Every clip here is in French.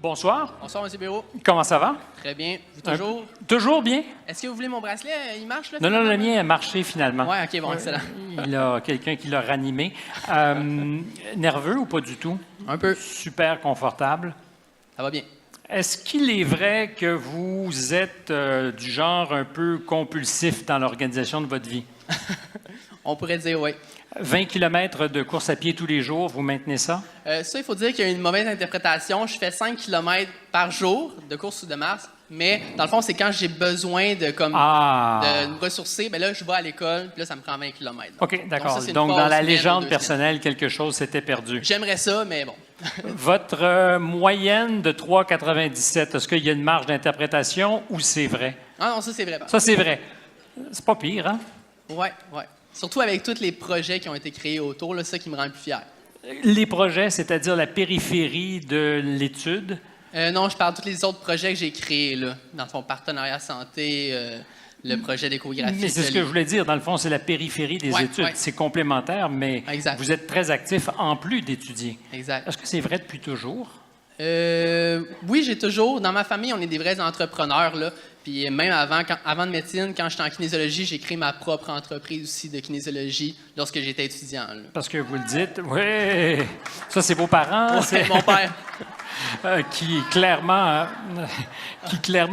Bonsoir. Bonsoir, M. Béraud. Comment ça va? Très bien. Vous toujours? Toujours bien? Est-ce que vous voulez mon bracelet? Il marche, là? Non, le mien a marché finalement. Oui, OK, bon, excellent. Il a quelqu'un qui l'a ranimé. Nerveux ou pas du tout? Un peu. Super confortable. Ça va bien. Est-ce qu'il est vrai que vous êtes du genre un peu compulsif dans l'organisation de votre vie? On pourrait dire oui. 20 km de course à pied tous les jours, vous maintenez ça? Ça, il faut dire qu'il y a une mauvaise interprétation. Je fais 5 km par jour de course ou de marche, mais dans le fond, c'est quand j'ai besoin de, de me ressourcer, bien là, je vais à l'école, puis là, ça me prend 20 km. OK, d'accord. Donc, dans la légende personnelle, quelque chose s'était perdu. J'aimerais ça, mais bon. Votre moyenne de 3,97, est-ce qu'il y a une marge d'interprétation ou c'est vrai? Ah non, ça, c'est vrai. Ça, c'est vrai. C'est pas pire, hein? Oui, oui. Surtout avec tous les projets qui ont été créés autour, c'est ça qui me rend le plus fier. Les projets, c'est-à-dire la périphérie de l'étude? Non, je parle de tous les autres projets que j'ai créés, là, dans ton partenariat santé, le projet d'échographie. Mais c'est ce que je voulais dire. Dans le fond, c'est la périphérie des études. Ouais. C'est complémentaire, mais exact. Vous êtes très actif en plus d'étudier. Exact. Est-ce que c'est vrai depuis toujours? Oui, j'ai toujours. Dans ma famille, on est des vrais entrepreneurs, là. Puis même avant de médecine, quand j'étais en kinésiologie, j'ai créé ma propre entreprise aussi de kinésiologie lorsque j'étais étudiant. Là. Parce que vous le dites, oui, ça c'est vos parents. Oui, c'est mon père. qui clairement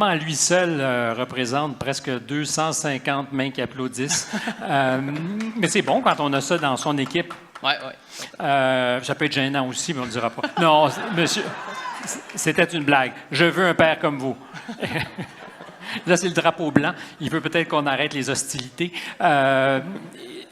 à lui seul représente presque 250 mains qui applaudissent. Mais c'est bon quand on a ça dans son équipe. Oui, oui. Ça peut être gênant aussi, mais on ne dira pas. Non, monsieur, c'était une blague. Je veux un père comme vous. Là, c'est le drapeau blanc. Il veut peut-être qu'on arrête les hostilités.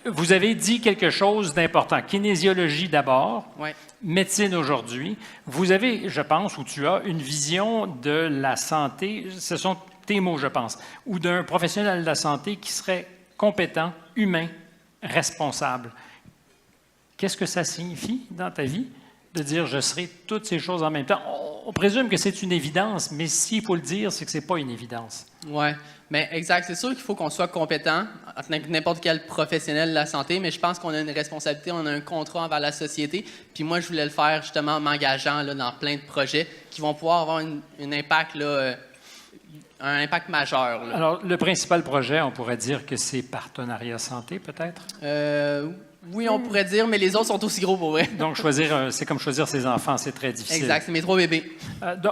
Vous avez dit quelque chose d'important. Kinésiologie d'abord, ouais. Médecine aujourd'hui. Vous avez, je pense, ou tu as, une vision de la santé, ce sont tes mots, je pense, ou d'un professionnel de la santé qui serait compétent, humain, responsable. Qu'est-ce que ça signifie dans ta vie de dire « je serai toutes ces choses en même temps ». On présume que c'est une évidence, mais s'il faut le dire, c'est que ce n'est pas une évidence. Oui, mais exact. C'est sûr qu'il faut qu'on soit compétent, n'importe quel professionnel de la santé, mais je pense qu'on a une responsabilité, on a un contrat envers la société. Puis moi, je voulais le faire justement en m'engageant là, dans plein de projets qui vont pouvoir avoir un impact, là, un impact majeur. Là. Alors, le principal projet, on pourrait dire que c'est Partenariat Santé, peut-être? Oui, on pourrait dire, mais les autres sont aussi gros pour vrai. Donc, c'est comme choisir ses enfants, c'est très difficile. Exact, c'est mes 3 bébés.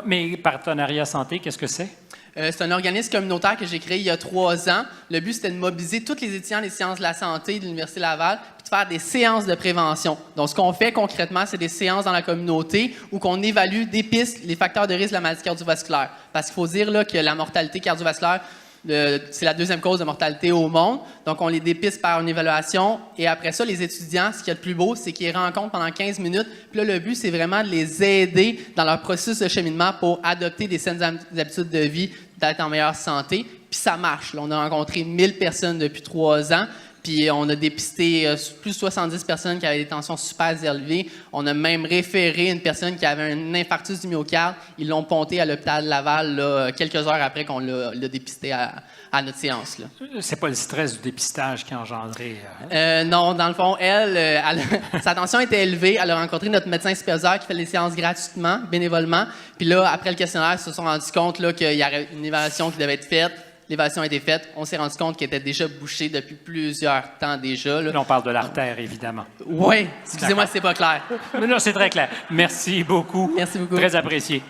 Mais Partenariat Santé, qu'est-ce que c'est? C'est un organisme communautaire que j'ai créé il y a 3 ans. Le but, c'était de mobiliser tous les étudiants des sciences de la santé de l'Université Laval puis de faire des séances de prévention. Donc, ce qu'on fait concrètement, c'est des séances dans la communauté où on évalue, dépiste les facteurs de risque de la maladie cardiovasculaire. Parce qu'il faut dire là, que la mortalité cardiovasculaire, c'est la 2e cause de mortalité au monde. Donc, on les dépiste par une évaluation. Et après ça, les étudiants, ce qui est le plus beau, c'est qu'ils rencontrent pendant 15 minutes. Puis là, le but, c'est vraiment de les aider dans leur processus de cheminement pour adopter des saines habitudes de vie, d'être en meilleure santé. Puis ça marche. Là, on a rencontré 1000 personnes depuis 3 ans. Puis on a dépisté plus de 70 personnes qui avaient des tensions super élevées. On a même référé une personne qui avait un infarctus du myocarde. Ils l'ont ponté à l'hôpital Laval là, quelques heures après qu'on l'a dépisté à notre séance. Là. C'est pas le stress du dépistage qui a engendré... Non, dans le fond, sa tension était élevée. Elle a rencontré notre médecin superviseur qui fait les séances gratuitement, bénévolement. Puis là, après le questionnaire, ils se sont rendus compte là, qu'il y avait une évaluation qui devait être faite. L'évaluation a été faite. On s'est rendu compte qu'elle était déjà bouchée depuis plusieurs temps déjà. Là, on parle de l'artère, évidemment. Oui, excusez-moi si c'est pas clair. Mais non, c'est très clair. Merci beaucoup. Merci beaucoup. Très apprécié.